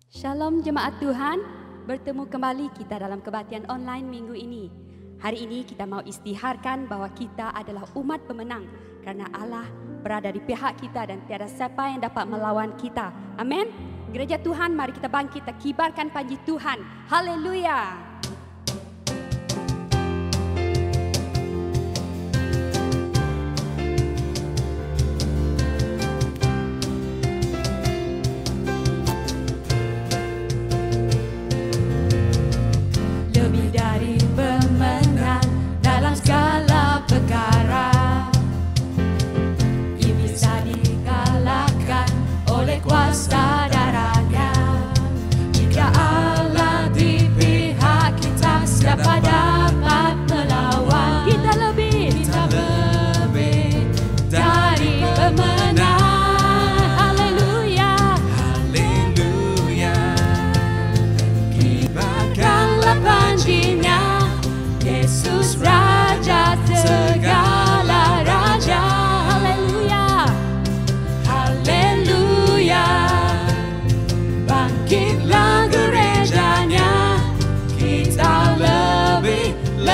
Shalom jemaat Tuhan, bertemu kembali kita dalam kebaktian online minggu ini. Hari ini kita mau istiharkan bahwa kita adalah umat pemenang karena Allah berada di pihak kita dan tiada siapa yang dapat melawan kita. Amin. Gereja Tuhan, mari kita bangkit, kita kibarkan panji Tuhan. Haleluya.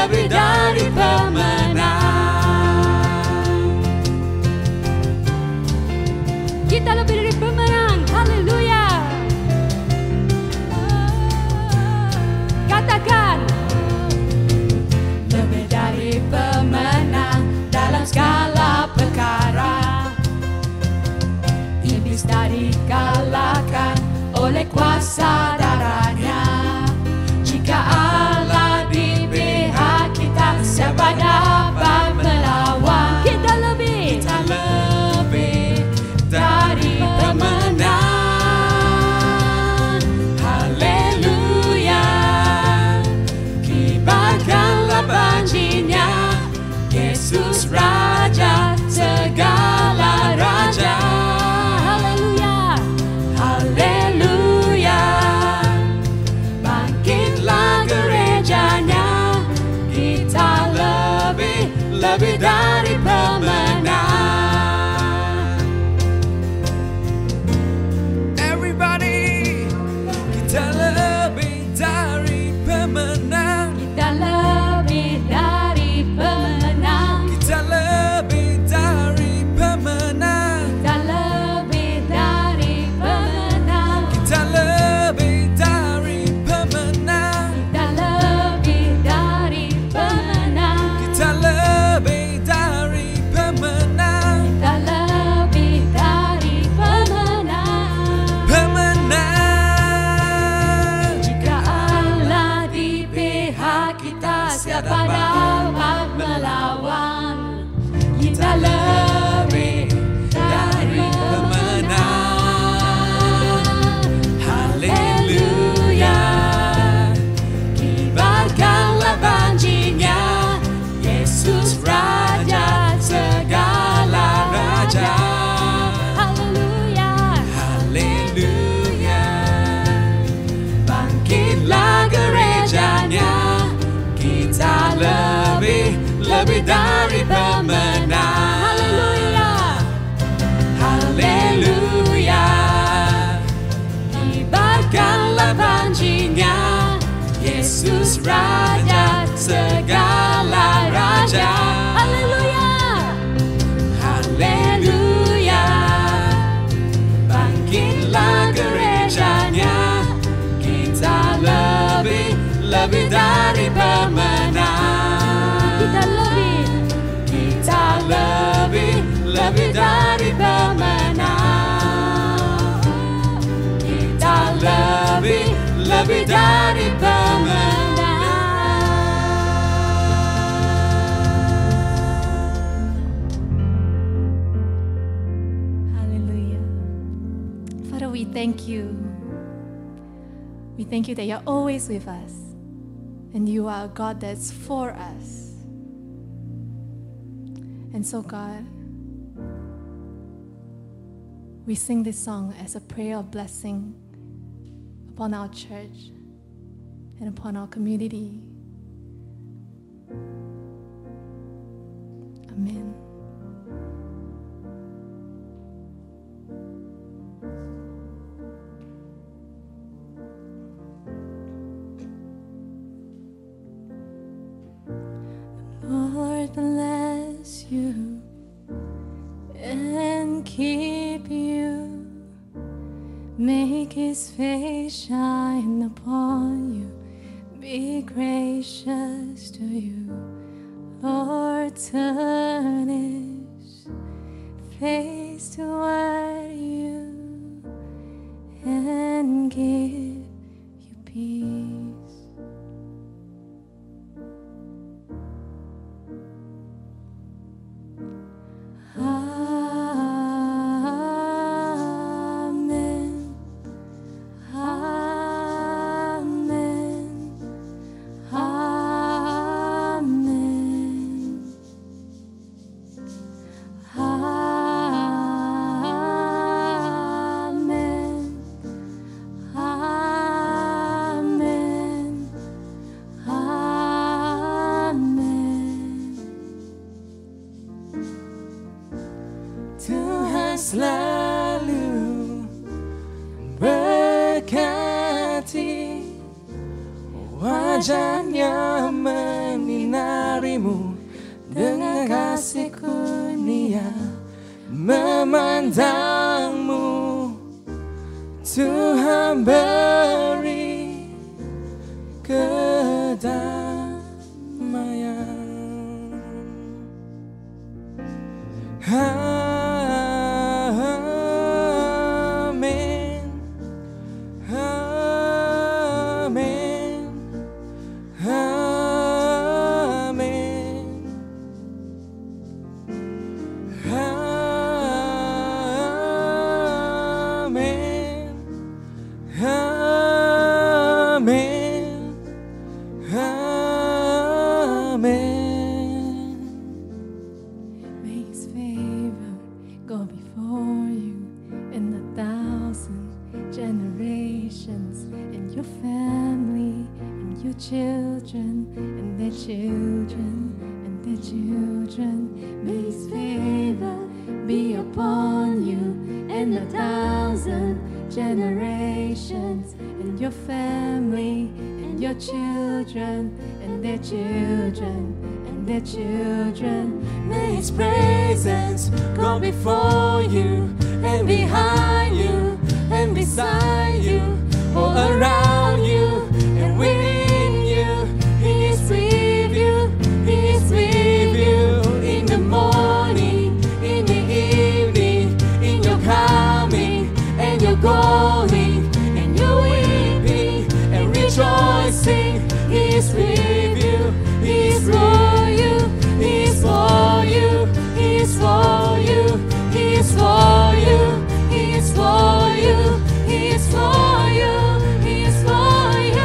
Lebih dari pemenang. Kita lebih dari pemenang. Haleluya. Katakan, lebih dari pemenang dalam segala perkara. Iblis tak dikalahkan oleh kuasa darahnya. Jika Allah di pihak kita, siapa dapat melawan? Kita lebih dari pemenang. Haleluya. Kibarkanlah panjinya, Yesus Raja segala raja. Haleluya. Haleluya. Bangkitlah gerejanya, kita lebih dari pemenang. Everybody, kita lebih dari pemenang. kita lebih dari pemenang. Kita lebih dari pemenang. Kita lebih dari pemenang. Kita lebih dari pemenang. Kita lebih dari pemenang. Kita lebih dari pemenang. Kita lebih dari pemenang. Pemenang. Jika Allah di pihak kita, siapa dapat melawan? Kita lebih dari pemenang. Haleluya. Kibarkanlah panjinya, Yesus Raja segala raja. Haleluya. Haleluya. Bangkitlah gerejanya, kita lebih dari pemenang. Haleluya. Haleluya. Kibarkanlah panjinya, Yesus Raja segala raja. Haleluya. Haleluya. Bangkitlah gerejanya, kita lebih dari pemenang. Kita lebih dari pemenang. Kita lebih dari pemenang. Hallelujah. Father, we thank you. We thank you that you're always with us. And you are a God that's for us. And so, God, we sing this song as a prayer of blessing upon our church and upon our community. Amen. Make His face shine upon you, be gracious to you. Lord, turn His face toward you and give you peace. Amen. Amen. Amen. Amen. Amen. Amen. Tuhan selalu berkati, wajahnya menyinarimu dengan kasih kurnia memandangmu. Tuhan beri kedamaian. Amen. Amen. Amen. Amen. Amen. Amen. May His favor go before you in 1,000 generations, and your family, and your children, and their children, and their children. May His favor be upon you in 1,000 generations, and your family, and your children, and their children, and their children. May His presence go before you and behind you and beside you, all around you and within you. He is with you, He is with you in the morning, in the evening, in your coming and your going, and your weeping and rejoicing. He is with you, He is for you, He is for you, He is for you, He is for you, He is for you, He is for you, He is for you.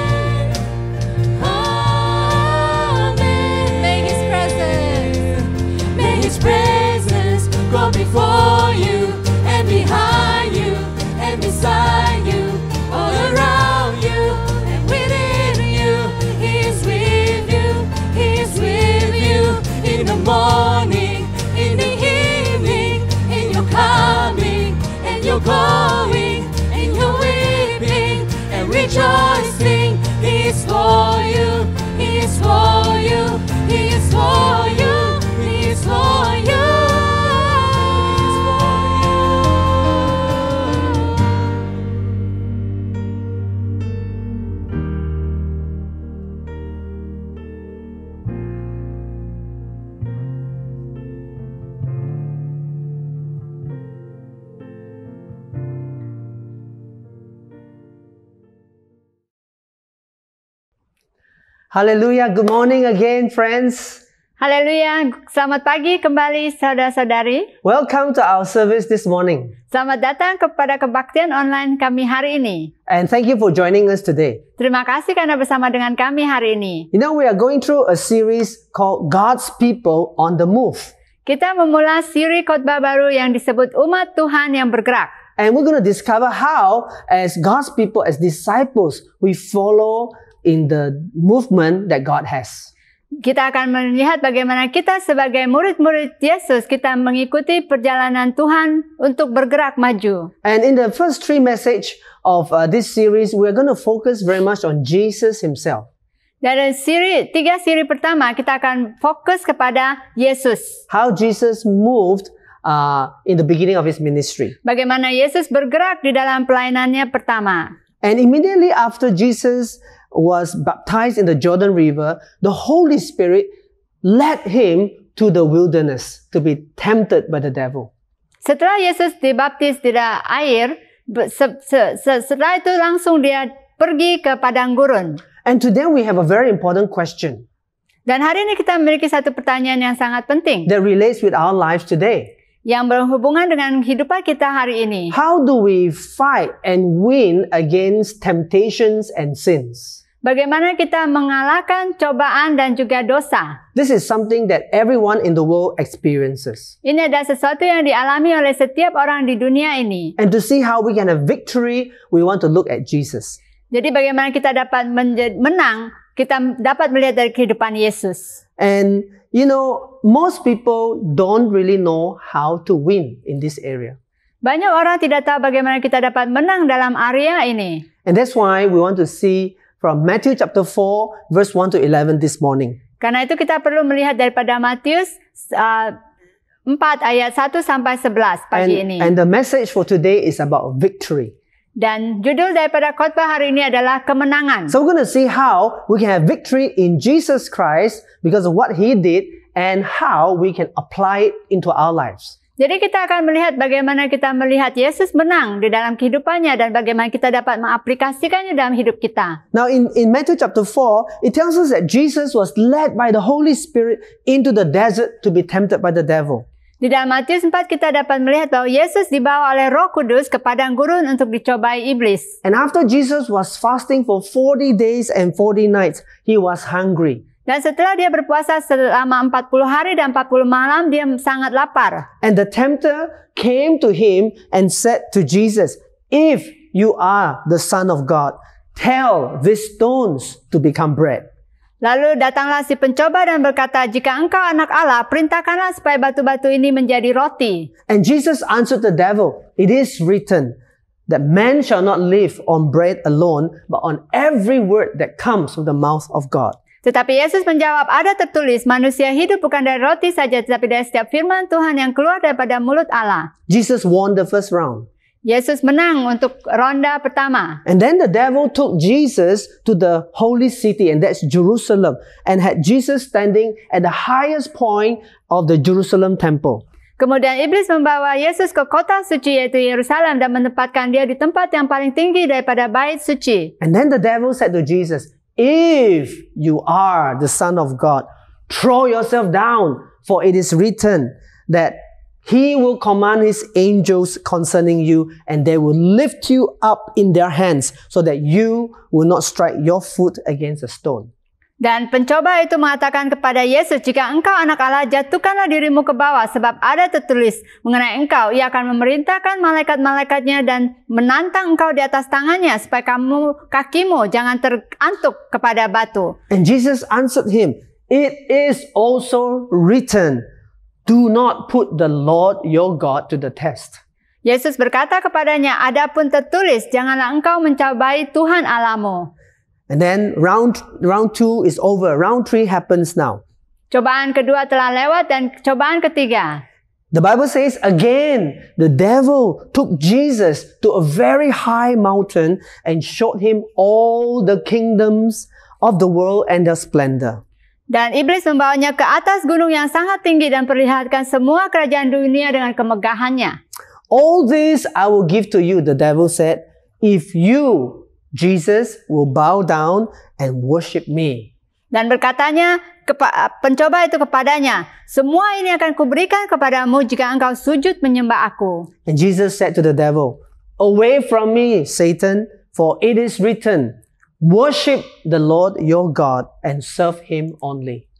Amen. Amen. May His Presence go before you and behind you and beside you, all around you and within you. He is with you, He is with you in the morning, in the evening, in your coming and your going, and your weeping and rejoicing. He is for you, He is for you, He is for you, He is for you. Hallelujah. Good morning again, friends. Haleluya, selamat pagi kembali saudara-saudari. Welcome to our service this morning. Selamat datang kepada kebaktian online kami hari ini. And thank you for joining us today. Terima kasih karena bersama dengan kami hari ini. You know, we are going through a series called God's People on the Move. Kita memulai siri khotbah baru yang disebut Umat Tuhan yang Bergerak. And we're going to discover how, as God's people, as disciples, we follow in the movement that God has. Kita akan melihat bagaimana kita sebagai murid-murid Yesus, kita mengikuti perjalanan Tuhan untuk bergerak maju. And in the first 3 message of this series, we're going to focus very much on Jesus himself. Dari 3 siri pertama, kita akan fokus kepada Yesus. How Jesus moved in the beginning of his ministry. Bagaimana Yesus bergerak di dalam pelayanannya pertama. And immediately after Jesus was baptized in the Jordan River, the Holy Spirit led him to the wilderness to be tempted by the devil. Setelah Yesus dibaptis di dalam air, setelah itu langsung dia pergi ke padang gurun. And today we have a very important question Dan hari ini kita memiliki satu pertanyaan yang sangat penting that relates with our lives today. yang berhubungan dengan kehidupan kita hari ini. How do we fight and win against temptations and sins? Bagaimana kita mengalahkan cobaan dan juga dosa? This is something that everyone in the world experiences. Ini adalah sesuatu yang dialami oleh setiap orang di dunia ini. And to see how we can have victory, we want to look at Jesus. Jadi bagaimana kita dapat menang, kita dapat melihat dari kehidupan Yesus. And you know, most people don't really know how to win in this area. Banyak orang tidak tahu bagaimana kita dapat menang dalam area ini. And that's why we want to see from Matthew chapter 4, verse 1 to 11 this morning. Karena itu kita perlu melihat daripada Matius 4 ayat 1 sampai 11 pagi ini. And the message for today is about victory. Dan judul daripada khotbah hari ini adalah kemenangan. So we're going to see how we can have victory in Jesus Christ because of what He did and how we can apply it into our lives. Jadi kita akan melihat bagaimana kita melihat Yesus menang di dalam kehidupannya dan bagaimana kita dapat mengaplikasikannya dalam hidup kita. Now in Matthew chapter 4, it tells us that Jesus was led by the Holy Spirit into the desert to be tempted by the devil. Di dalam Matius 4 kita dapat melihat bahwa Yesus dibawa oleh Roh Kudus ke padang gurun untuk dicobai iblis. And after Jesus was fasting for 40 days and 40 nights, He was hungry. Dan setelah dia berpuasa selama 40 hari dan 40 malam, dia sangat lapar. And the tempter came to him and said to Jesus, "If you are the Son of God, tell these stones to become bread." Lalu datanglah si pencoba dan berkata, "Jika engkau anak Allah, perintahkanlah supaya batu-batu ini menjadi roti." And Jesus answered the devil, "It is written that man shall not live on bread alone, but on every word that comes from the mouth of God." Tetapi Yesus menjawab, ada tertulis, manusia hidup bukan dari roti saja, tetapi dari setiap firman Tuhan yang keluar daripada mulut Allah. Jesus won the first round. Yesus menang untuk ronda pertama. And then the devil took Jesus to the holy city, and that's Jerusalem, and had Jesus standing at the highest point of the Jerusalem temple. Kemudian iblis membawa Yesus ke kota suci yaitu Yerusalem dan menempatkan dia di tempat yang paling tinggi daripada bait suci. And then the devil said to Jesus, "If you are the Son of God, throw yourself down, for it is written that He will command His angels concerning you, and they will lift you up in their hands, so that you will not strike your foot against a stone." Dan pencoba itu mengatakan kepada Yesus, "Jika engkau anak Allah, jatuhkanlah dirimu ke bawah, sebab ada tertulis mengenai engkau, ia akan memerintahkan malaikat-malaikatnya dan menantang engkau di atas tangannya, supaya kakimu jangan terantuk kepada batu." And Jesus answered him, "It is also written, do not put the Lord your God to the test." Yesus berkata kepadanya, "Adapun tertulis, janganlah engkau mencobai Tuhan Allahmu." And then round 2 is over. Round 3 happens now. Cobaan kedua telah lewat dan cobaan ketiga. The Bible says again, the devil took Jesus to a very high mountain and showed him all the kingdoms of the world and their splendor. Dan iblis membawanya ke atas gunung yang sangat tinggi dan perlihatkan semua kerajaan dunia dengan kemegahannya. "All this I will give to you," the devil said, "if you, Jesus, will bow down and worship me." Dan berkatanya pencoba itu kepadanya, "Semua ini akan kuberikan kepadamu jika engkau sujud menyembah aku." And Jesus said to the devil, "Away from me, Satan, for it is written, worship the Lord your God and serve Him only."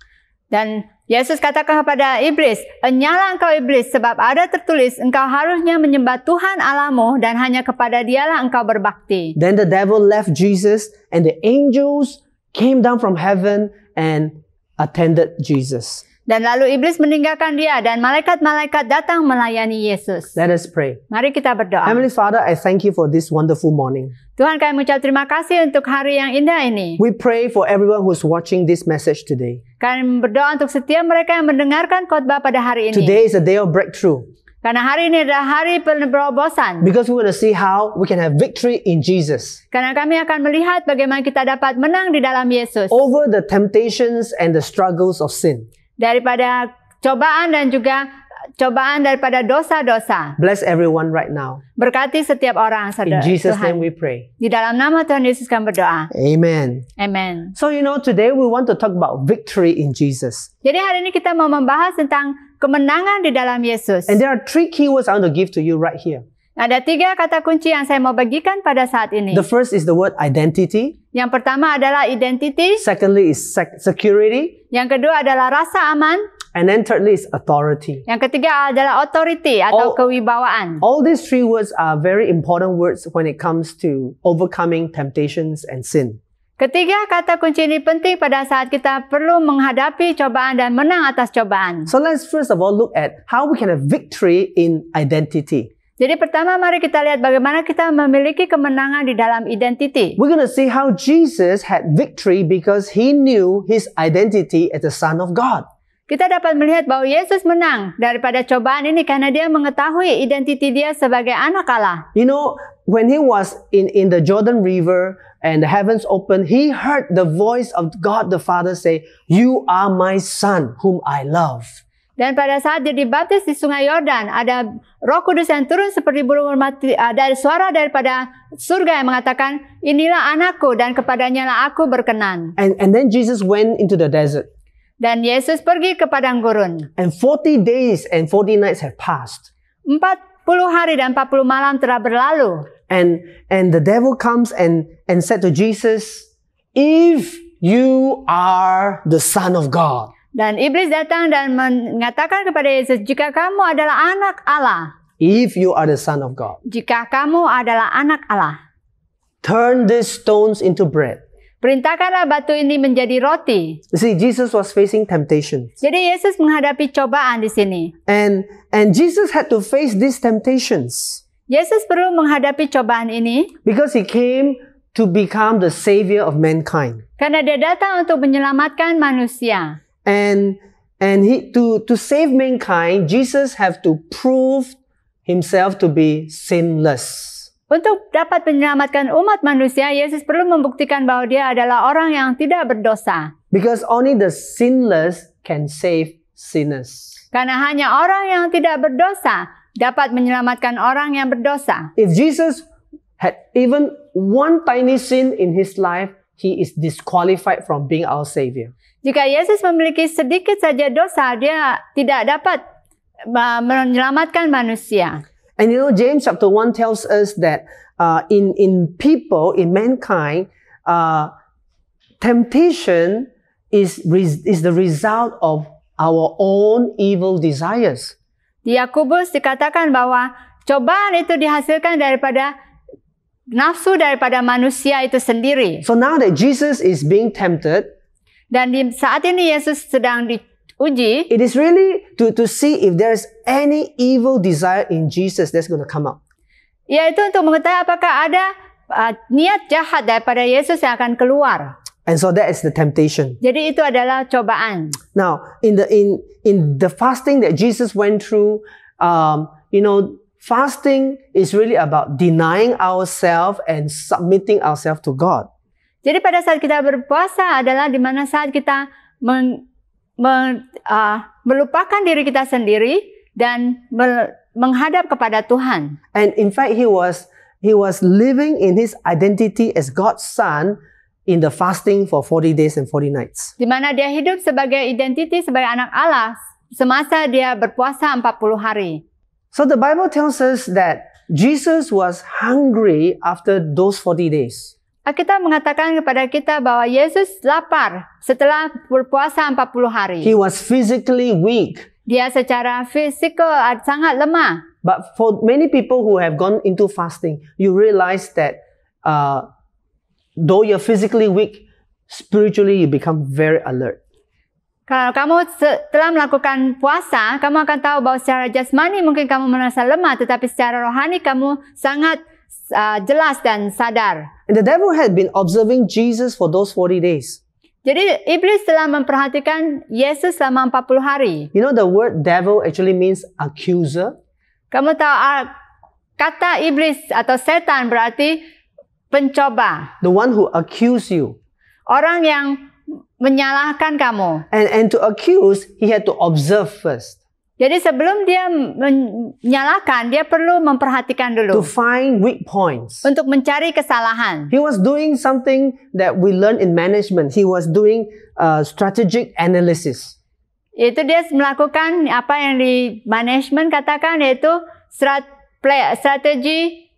Dan Yesus katakan kepada iblis, "Enyalah engkau iblis, sebab ada tertulis, engkau harusnya menyembah Tuhan Allahmu dan hanya kepada Dialah engkau berbakti." Then the devil left Jesus, and the angels came down from heaven and attended Jesus. Dan lalu iblis meninggalkan dia dan malaikat-malaikat datang melayani Yesus. Let us pray. Mari kita berdoa. Heavenly Father, I thank you for this wonderful morning. Tuhan, kami mengucap terima kasih untuk hari yang indah ini. We pray for everyone who's watching this message today. Kami berdoa untuk setiap mereka yang mendengarkan khotbah pada hari ini. Today is a day of breakthrough Karena hari ini adalah hari penerobosan. because we want to see how we can have victory in Jesus Karena kami akan melihat bagaimana kita dapat menang di dalam Yesus. over the temptations and the struggles of sin. Daripada cobaan dan juga cobaan daripada dosa-dosa. Bless everyone right now. Berkati setiap orang, In saudara Jesus' Tuhan. name we pray. Di dalam nama Tuhan Yesus kami berdoa. Amen. Amen. So, today we want to talk about victory in Jesus. Jadi hari ini kita mau membahas tentang kemenangan di dalam Yesus. And there are 3 keywords I want to give to you right here. Ada 3 kata kunci yang saya mau bagikan pada saat ini. The first is the word identity. Yang pertama adalah identity. Secondly is security. Yang kedua adalah rasa aman. And then thirdly is authority. Yang ketiga adalah authority atau All- kewibawaan. All these 3 words are very important words when it comes to overcoming temptations and sin. Ketiga kata kunci ini penting pada saat kita perlu menghadapi cobaan dan menang atas cobaan. So let's first of all look at how we can have victory in identity. Jadi pertama mari kita lihat bagaimana kita memiliki kemenangan di dalam identity. We're going to see how Jesus had victory because he knew his identity as the Son of God. Kita dapat melihat bahwa Yesus menang daripada cobaan ini karena dia mengetahui identiti dia sebagai anak Allah. When he was in the Jordan River and the heavens opened, he heard the voice of God the Father say, "You are my son whom I love." Dan pada saat dia dibaptis di Sungai Yordan, ada Roh Kudus yang turun seperti burung merpati, dari suara daripada surga yang mengatakan, "Inilah anakku dan kepadanya lah aku berkenan." And then Jesus went into the desert. Dan Yesus pergi ke padang gurun. And 40 days and 40 nights have passed. 40 hari dan 40 malam telah berlalu. And the devil comes and said to Jesus, "If you are the Son of God." Dan iblis datang dan mengatakan kepada Yesus, "Jika kamu adalah anak Allah, If you are the Son of God, jika kamu adalah anak Allah, turn these stones into bread." perintahkanlah batu ini menjadi roti." You see, Jesus was facing temptation. Jadi Yesus menghadapi cobaan di sini. And Jesus had to face these temptations Yesus perlu menghadapi cobaan ini because he came to become the savior of mankind. karena dia datang untuk menyelamatkan manusia. And he to save mankind, Jesus have to prove himself to be sinless. Untuk dapat menyelamatkan umat manusia, Yesus perlu membuktikan bahwa dia adalah orang yang tidak berdosa. Because only the sinless can save sinners. Karena hanya orang yang tidak berdosa dapat menyelamatkan orang yang berdosa. If Jesus had even one tiny sin in his life, he is disqualified from being our savior. Jika Yesus memiliki sedikit saja dosa, dia tidak dapat menyelamatkan manusia. And James chapter 1 tells us that in people, in mankind, temptation is the result of our own evil desires. Di Yakobus dikatakan bahwa cobaan itu dihasilkan daripada nafsu daripada manusia itu sendiri. So now that Jesus is being tempted, Dan di saat ini Yesus sedang diuji, it is really to see if there's any evil desire in Jesus that's going to come out. yaitu untuk mengetahui apakah ada niat jahat daripada Yesus yang akan keluar. And so that is the temptation. Jadi itu adalah cobaan. Now, in the fasting that Jesus went through, fasting is really about denying ourselves and submitting ourselves to God. Jadi pada saat kita berpuasa adalah di mana saat kita melupakan diri kita sendiri dan menghadap kepada Tuhan. And in fact, he was living in his identity as God's son in the fasting for 40 days and 40 nights. Di mana dia hidup sebagai identiti sebagai anak Allah semasa dia berpuasa 40 hari. So the Bible tells us that Jesus was hungry after those 40 days. Alkitab mengatakan kepada kita bahwa Yesus lapar setelah berpuasa 40 hari. He was physically weak. Dia secara fisikal sangat lemah. But for many people who have gone into fasting, you realize that though you're physically weak, spiritually you become very alert. Kalau kamu telah melakukan puasa, kamu akan tahu bahwa secara jasmani mungkin kamu merasa lemah, tetapi secara rohani kamu sangat jelas dan sadar. And the devil had been observing Jesus for those 40 days. Jadi iblis telah memperhatikan Yesus selama 40 hari. You know the word devil actually means accuser. Kamu tahu kata iblis atau setan berarti pencoba. The one who accuse you. Orang yang menyalahkan kamu. And to accuse, he had to observe first. Jadi sebelum dia menyalahkan, dia perlu memperhatikan To dulu. find weak points. Untuk mencari kesalahan. He was doing something that we learn in management. He was doing strategic analysis. Itu dia melakukan apa yang di manajemen katakan, yaitu strategi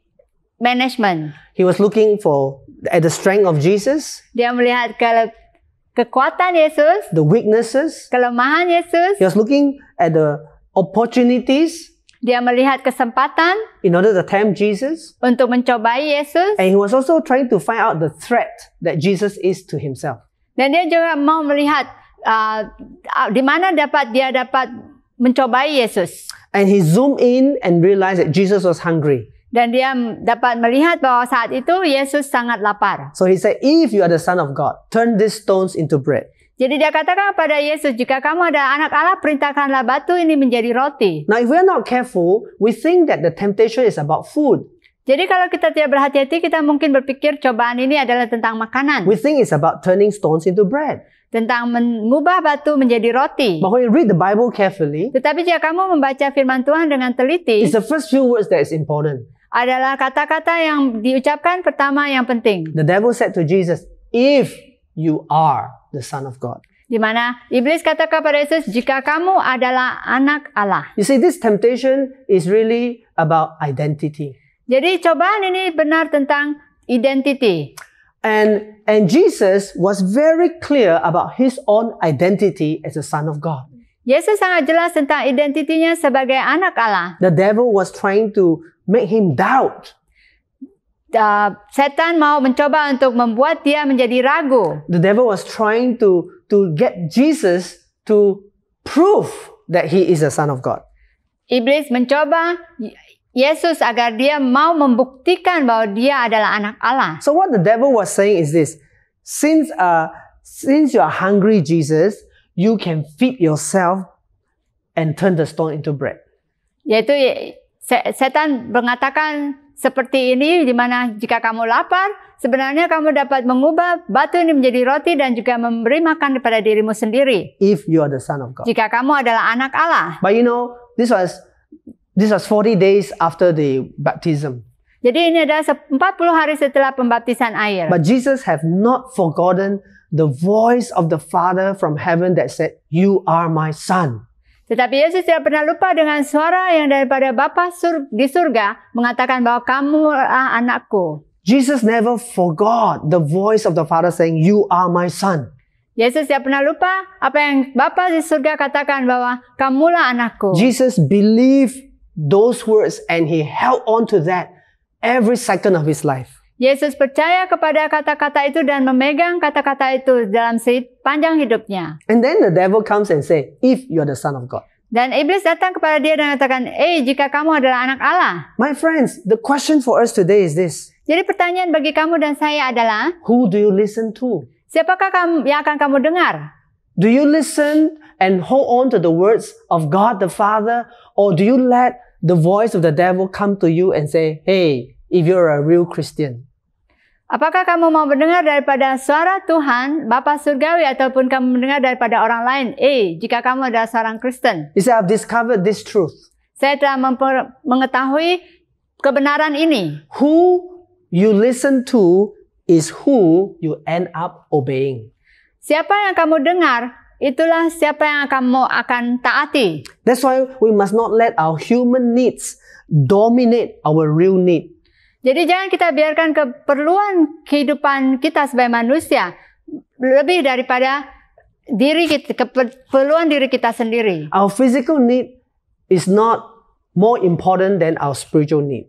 management. He was looking at the strength of Jesus, Dia melihat kekuatan Yesus, the weaknesses. kelemahan Yesus. He was looking at the opportunities Dia melihat kesempatan in order to tempt Jesus. untuk mencobai Yesus. And he was also trying to find out the threat that Jesus is to himself. Dan dia juga mau melihat di mana dia dapat mencobai Yesus. And he zoomed in and realized that Jesus was hungry. Dan dia dapat melihat bahwa saat itu Yesus sangat lapar. So he said, if you are the Son of God, turn these stones into bread. Jadi dia katakan kepada Yesus, jika kamu adalah anak Allah, perintahkanlah batu ini menjadi roti. Now, if we are not careful, we think that the temptation is about food. Jadi kalau kita tidak berhati-hati, kita mungkin berpikir cobaan ini adalah tentang makanan. We think it's about turning stones into bread. Tentang mengubah batu menjadi roti. But when you read the Bible carefully, Tetapi jika kamu membaca firman Tuhan dengan teliti, it's the first few words that is important. adalah kata-kata yang diucapkan pertama yang penting. The devil said to Jesus, if you are the Son of God. Di mana iblis kata kepada Yesus, jika kamu adalah anak Allah. You see, this temptation is really about identity. Jadi cobaan ini benar tentang identity. And Jesus was very clear about his own identity as a Son of God. Yesus sangat jelas tentang identitinya sebagai anak Allah. The devil was trying to make him doubt. Setan mau mencoba untuk membuat dia menjadi ragu. The devil was trying to get Jesus to prove that he is a Son of God. Iblis mencoba Yesus agar dia mau membuktikan bahwa dia adalah anak Allah. So what the devil was saying is this: since you are hungry, Jesus, you can feed yourself and turn the stone into bread. Yaitu setan mengatakan seperti ini, di mana jika kamu lapar, sebenarnya kamu dapat mengubah batu ini menjadi roti dan juga memberi makan kepada dirimu sendiri. If you are the Son of God. Jika kamu adalah anak Allah. But you know, this was 40 days after the baptism. Jadi ini adalah 40 hari setelah pembaptisan air. But Jesus have not forgotten the voice of the Father from heaven that said, "You are my Son." Tetapi Yesus tidak pernah lupa dengan suara yang daripada Bapa di surga mengatakan bahwa kamu adalah anakku. Jesus never forgot the voice of the Father saying, "You are my Son." Yesus tidak pernah lupa apa yang Bapa di surga katakan bahwa kamulah anakku. Jesus believed those words and he held on to that every second of his life. Yesus percaya kepada kata-kata itu dan memegang kata-kata itu dalam sepanjang hidupnya. And then the devil comes and say, "If you are the Son of God." Dan iblis datang kepada dia dan mengatakan, jika kamu adalah anak Allah. My friends, the question for us today is this: Jadi pertanyaan bagi kamu dan saya adalah, who do you listen to? siapakah yang akan kamu dengar? Do you listen and hold on to the words of God the Father, or do you let the voice of the devil come to you and say, "Hey, if you're a real Christian"? Apakah kamu mau mendengar daripada suara Tuhan, Bapa Surgawi, ataupun kamu mendengar daripada orang lain? Jika kamu adalah seorang Kristen. You see, I've discovered this truth. Saya telah mengetahui kebenaran ini. Who you listen to is who you end up obeying. Siapa yang kamu dengar, itulah siapa yang kamu akan taati. That's why we must not let our human needs dominate our real need. Jadi jangan kita biarkan keperluan kehidupan kita sebagai manusia lebih daripada keperluan diri kita sendiri. Our physical need is not more important than our spiritual need.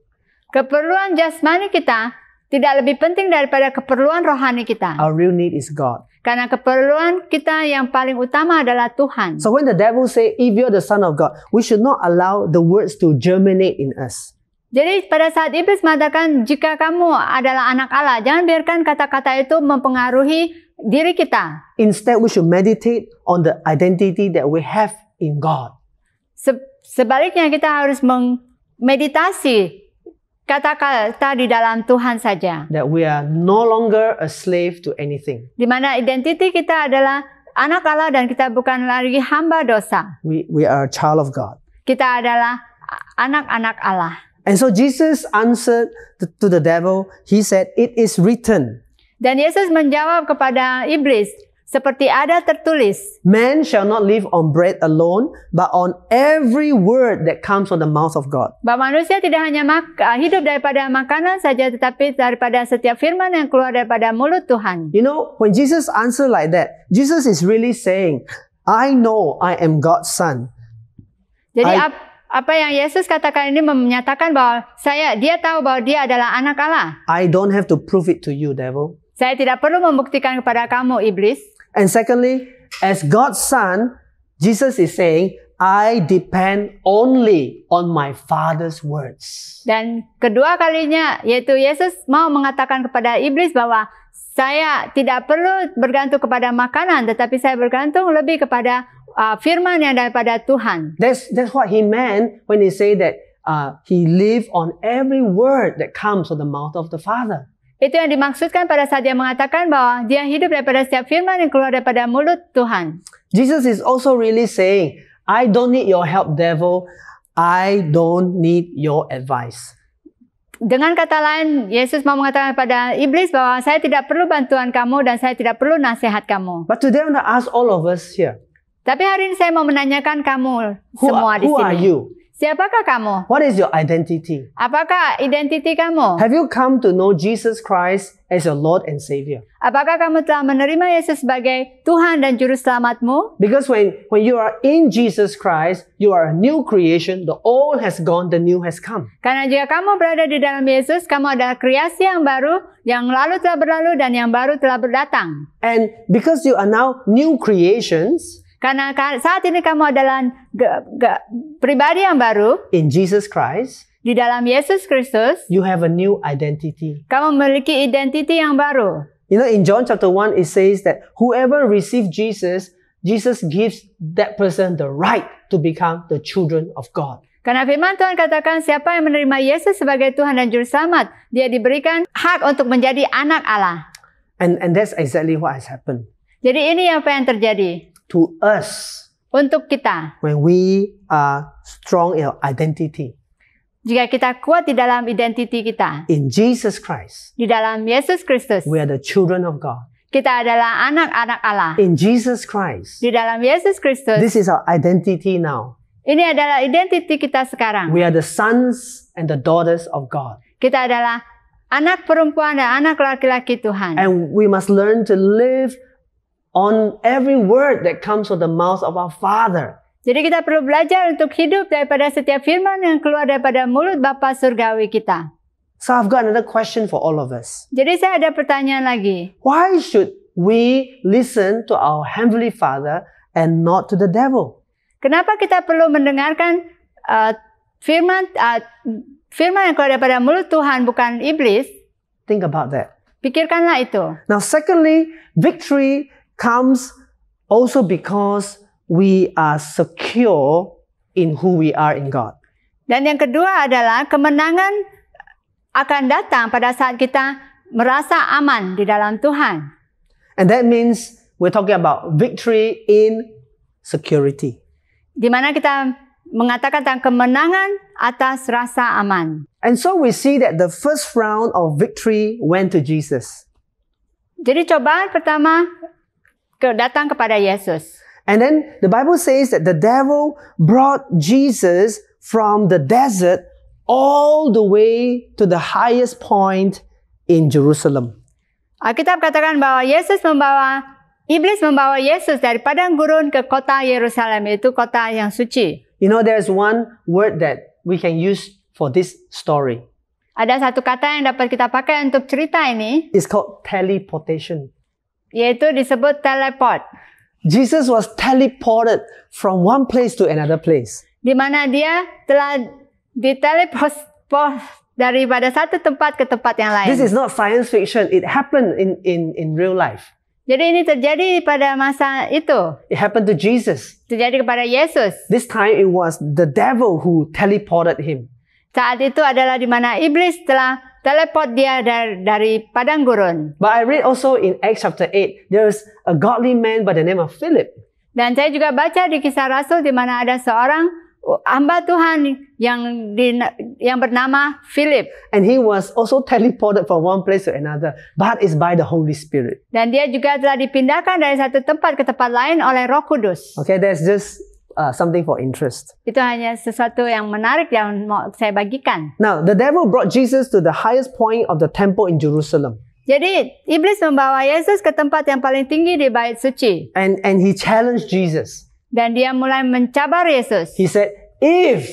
Keperluan jasmani kita tidak lebih penting daripada keperluan rohani kita. Our real need is God. Karena keperluan kita yang paling utama adalah Tuhan. So when the devil say, if you're the son of God, we should not allow the words to germinate in us. Jadi pada saat iblis mengatakan jika kamu adalah anak Allah, jangan biarkan kata-kata itu mempengaruhi diri kita. Instead, we should meditate on the identity that we have in God. Sebaliknya kita harus memeditasi kata-kata di dalam Tuhan saja. That we are no longer a slave to anything. Di mana identiti kita adalah anak Allah dan kita bukan lagi hamba dosa. We are a child of God. Kita adalah anak-anak Allah. And so Jesus answered to the devil. He said, "It is written." Dan Yesus menjawab kepada iblis, seperti ada tertulis, Man shall not live on bread alone, but on every word that comes from the mouth of God. bahwa manusia tidak hanya hidup daripada makanan saja, tetapi daripada setiap firman yang keluar daripada mulut Tuhan. You know, when Jesus answered like that, Jesus is really saying, I know I am God's son. Jadi apa yang Yesus katakan ini menyatakan bahwa dia tahu bahwa dia adalah anak Allah. I don't have to prove it to you, devil. Saya tidak perlu membuktikan kepada kamu, iblis. And secondly, as God's son, Jesus is saying, I depend only on my Father's words. Dan kedua kalinya, yaitu Yesus mau mengatakan kepada iblis bahwa saya tidak perlu bergantung kepada makanan, tetapi saya bergantung lebih kepada firman yang daripada Tuhan. That's what he meant when he said that he lived on every word that comes from the mouth of the Father. Itu yang dimaksudkan pada saat dia mengatakan bahwa dia hidup daripada setiap firman yang keluar daripada mulut Tuhan. Jesus is also really saying, I don't need your help, devil. I don't need your advice. Dengan kata lain, Yesus mau mengatakan kepada iblis bahwa saya tidak perlu bantuan kamu dan saya tidak perlu nasihat kamu. But today I want to ask all of us here, Tapi hari ini saya mau menanyakan kamu semua di who sini. are you? Siapakah kamu? What is your identity? Apakah identiti kamu? Have you come to know Jesus Christ as your Lord and Savior? Apakah kamu telah menerima Yesus sebagai Tuhan dan Juru Selamatmu? Because when you are in Jesus Christ, you are a new creation. The old has gone, the new has come. Karena jika kamu berada di dalam Yesus, kamu adalah kreasi yang baru, yang lalu telah berlalu dan yang baru telah berdatang. And because you are now new creations, karena saat ini kamu adalah pribadi yang baru in Jesus Christ, di dalam Yesus Kristus, you have a new identity. Kamu memiliki identiti yang baru. You know, in John chapter 1, it says that whoever receives Jesus, Jesus gives that person the right to become the children of God. Karena firman Tuhan katakan siapa yang menerima Yesus sebagai Tuhan dan Juru Selamat, dia diberikan hak untuk menjadi anak Allah. And that's exactly what has happened. Jadi ini apa yang terjadi to us untuk kita when we are strong in our identity jika kita kuat di dalam identiti kita in Jesus Christ. Di dalam Yesus Kristus, We are the children of God. Kita adalah anak-anak Allah. In Jesus Christ, Di dalam Yesus Kristus, this is our identity now. Ini adalah identiti kita sekarang. We are the sons and the daughters of God. Kita adalah anak perempuan dan anak laki-laki Tuhan. And we must learn to live on every word that comes from the mouth of our Father. Jadi kita perlu belajar untuk hidup daripada setiap firman yang keluar daripada mulut Bapa surgawi kita. So I've got another question for all of us. Jadi saya ada pertanyaan lagi. Why should we listen to our Heavenly Father and not to the devil? Kenapa kita perlu mendengarkan firman yang keluar daripada mulut Tuhan bukan iblis? Think about that. Pikirkanlah itu. Now, secondly, victory comes also because we are secure in who we are in God. Dan yang kedua adalah kemenangan akan datang pada saat kita merasa aman di dalam Tuhan. And that means we're talking about victory in security. Di mana kita mengatakan tentang kemenangan atas rasa aman. And so we see that the first round of victory went to Jesus. Jadi cobaan pertama datang kepada Yesus. And then the Bible says that the devil brought Jesus from the desert all the way to the highest point in Jerusalem. Alkitab katakan bahwa iblis membawa Yesus dari padang gurun ke kota Yerusalem, yaitu kota yang suci. You know, there's one word that we can use for this story. Ada satu kata yang dapat kita pakai untuk cerita ini. It's called teleportation. yaitu disebut teleport, Jesus was teleported from one place to another place. di mana dia telah diteleport daripada satu tempat ke tempat yang lain. This is not science fiction. It happened in real life. Jadi ini terjadi pada masa itu. It happened to Jesus. Terjadi kepada Yesus. This time it was the devil who teleported him. Saat itu adalah di mana iblis telah teleport dia dari padang gurun. But I read also in Acts chapter 8, there's a godly man by the name of Philip. Dan saya juga baca di Kisah Rasul di mana ada seorang hamba Tuhan yang bernama Philip. And he was also teleported from one place to another, but it's by the Holy Spirit. Dan dia juga telah dipindahkan dari satu tempat ke tempat lain oleh Roh Kudus. Okay, that's just something for interest. Itu hanya sesuatu yang menarik yang mau saya bagikan. Now, the devil brought Jesus to the highest point of the temple in Jerusalem. Jadi, iblis membawa Yesus ke tempat yang paling tinggi di bait suci. And he challenged Jesus. Dan dia mulai mencabar Yesus. He said, if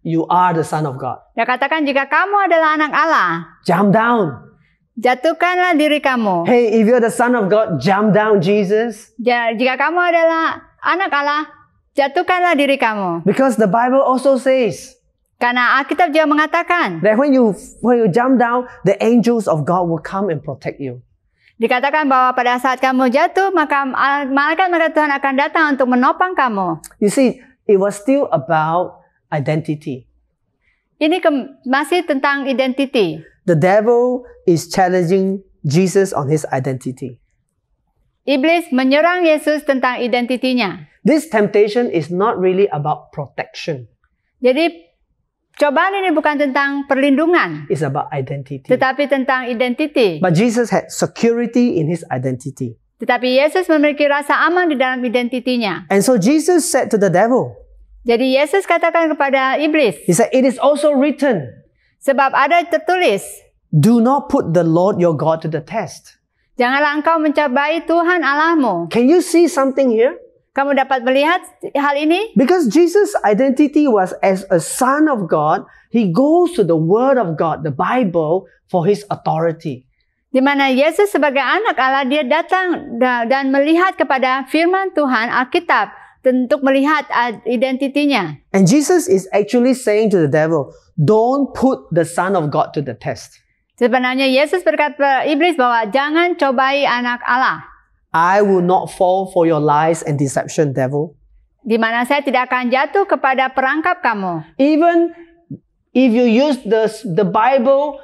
you are the Son of God, Dia katakan, jika kamu adalah anak Allah, jump down. jatuhkanlah diri kamu. Hey, if you're the Son of God, jump down, Jesus. Jika kamu adalah anak Allah, jatuhkanlah diri kamu. Because the Bible also says Karena Alkitab juga mengatakan, that when you jump down, the angels of God will come and protect you. dikatakan bahwa pada saat kamu jatuh, maka malaikat-malaikat Tuhan akan datang untuk menopang kamu. You see, it was still about identity. Ini masih tentang identity. The devil is challenging Jesus on his identity. Iblis menyerang Yesus tentang identitinya. This temptation is not really about protection. Jadi cobaan ini bukan tentang perlindungan, It's about identity. tetapi tentang identity. But Jesus had security in his identity. Tetapi Yesus memiliki rasa aman di dalam identitinya. And so Jesus said to the devil, Jadi Yesus katakan kepada iblis, he said, it is also written, sebab ada tertulis, do not put the Lord your God to the test. janganlah engkau mencabai Tuhan Allahmu. Can you see something here? Kamu dapat melihat hal ini? Because Jesus' identity was as a son of God, he goes to the word of God, the Bible, for his authority. Di mana Yesus sebagai anak Allah, dia datang dan melihat kepada firman Tuhan, Alkitab, untuk melihat identitinya. And Jesus is actually saying to the devil, don't put the Son of God to the test. Sebenarnya Yesus berkata kepada iblis bahwa jangan cobai anak Allah. I will not fall for your lies and deception, devil. Di mana saya tidak akan jatuh kepada perangkap kamu. Even if you use the Bible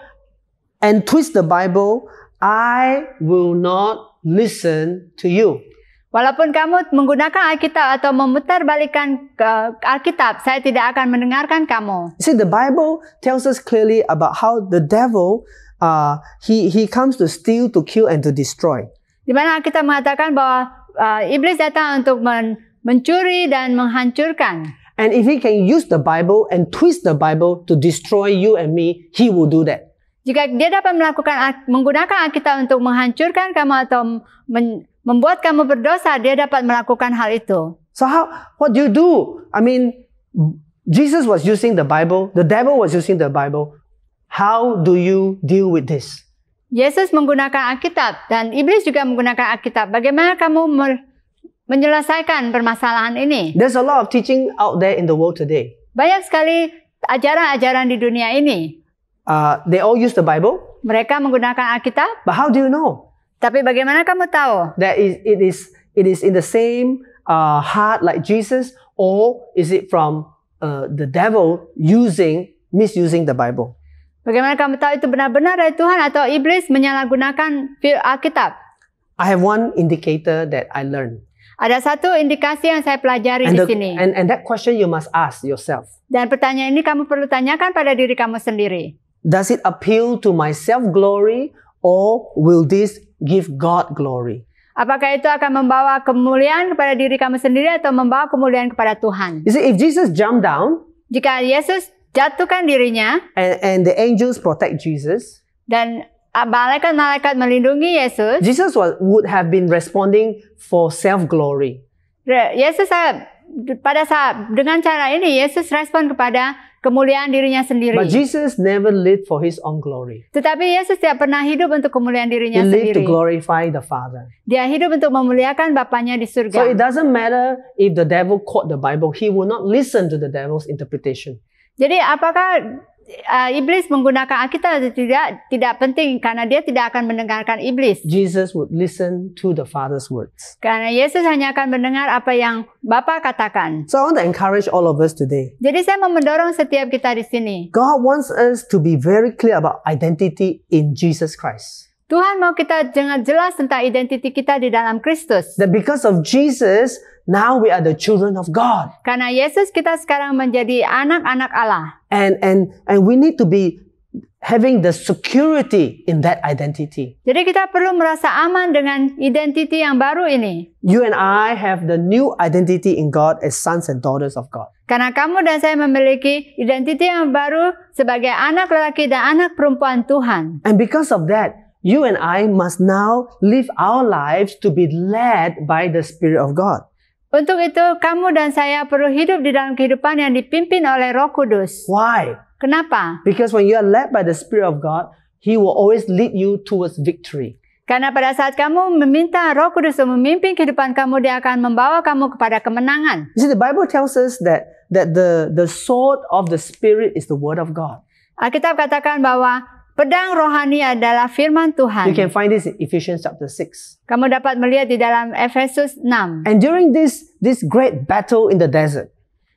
and twist the Bible, I will not listen to you. Walaupun kamu menggunakan Alkitab atau memutarbalikkan Alkitab, saya tidak akan mendengarkan kamu. See, the Bible tells us clearly about how the devil, he comes to steal, to kill, and to destroy. Di mana Alkitab mengatakan bahwa iblis datang untuk mencuri dan menghancurkan. And if he can use the Bible and twist the Bible to destroy you and me, he will do that. Jika dia dapat menggunakan Alkitab untuk menghancurkan kamu atau membuat kamu berdosa, dia dapat melakukan hal itu. So what do you do? I mean, Jesus was using the Bible, the devil was using the Bible. How do you deal with this? Yesus menggunakan Alkitab dan iblis juga menggunakan Alkitab. Bagaimana kamu menyelesaikan permasalahan ini? There's a lot of teaching out there in the world today. Banyak sekali ajaran-ajaran di dunia ini. They all use the Bible. Mereka menggunakan Alkitab. But how do you know? Tapi bagaimana kamu tahu? That it is in the same heart like Jesus, or is it from the devil misusing the Bible? Bagaimana kamu tahu itu benar-benar dari Tuhan atau iblis menyalahgunakan Alkitab? I have one indicator that I learned. Ada satu indikasi yang saya pelajari di sini. And that question you must ask yourself. Dan pertanyaan ini kamu perlu tanyakan pada diri kamu sendiri. Does it appeal to my self-glory, or will this give God glory? Apakah itu akan membawa kemuliaan kepada diri kamu sendiri atau membawa kemuliaan kepada Tuhan? You see, if Jesus jumped down, jika Yesus jatuhkan dirinya, and the angels protect Jesus, dan malaikat-malaikat melindungi Yesus, Jesus would have been responding for self-glory. Yesus pada saat dengan cara ini Yesus respon kepada kemuliaan dirinya sendiri. But Jesus never lived for his own glory. Tetapi Yesus tidak pernah hidup untuk kemuliaan He dirinya lived to sendiri. glorify the Father. Dia hidup untuk memuliakan Bapanya di So surga. it doesn't matter if the devil quote the Bible, he will not listen to the devil's interpretation. Jadi apakah iblis menggunakan Alkitab atau tidak penting, karena dia tidak akan mendengarkan iblis. Jesus would listen to the Father's words. Karena Yesus hanya akan mendengar apa yang Bapa katakan. So I want to encourage all of us today. Jadi saya mau mendorong setiap kita di sini. God wants us to be very clear about identity in Jesus Christ. Tuhan mau kita jangan jelas tentang identiti kita di dalam Kristus. That because of Jesus, now we are the children of God. Karena Yesus kita sekarang menjadi anak-anak Allah. And we need to be having the security in that identity. Jadi kita perlu merasa aman dengan identiti yang baru ini. You and I have the new identity in God as sons and daughters of God. Karena kamu dan saya memiliki identiti yang baru sebagai anak lelaki dan anak perempuan Tuhan. And because of that, you and I must now live our lives to be led by the Spirit of God. Untuk itu, kamu dan saya perlu hidup di dalam kehidupan yang dipimpin oleh Roh Kudus. Why? Kenapa? Because when you are led by the Spirit of God, He will always lead you towards victory. Karena pada saat kamu meminta Roh Kudus untuk memimpin kehidupan kamu, Dia akan membawa kamu kepada kemenangan. You see, the Bible tells us that the sword of the Spirit is the Word of God. Alkitab katakan bahwa pedang rohani adalah firman Tuhan. You can find this in Ephesians chapter 6. Kamu dapat melihat di dalam Efesus 6. And during this great battle in the desert,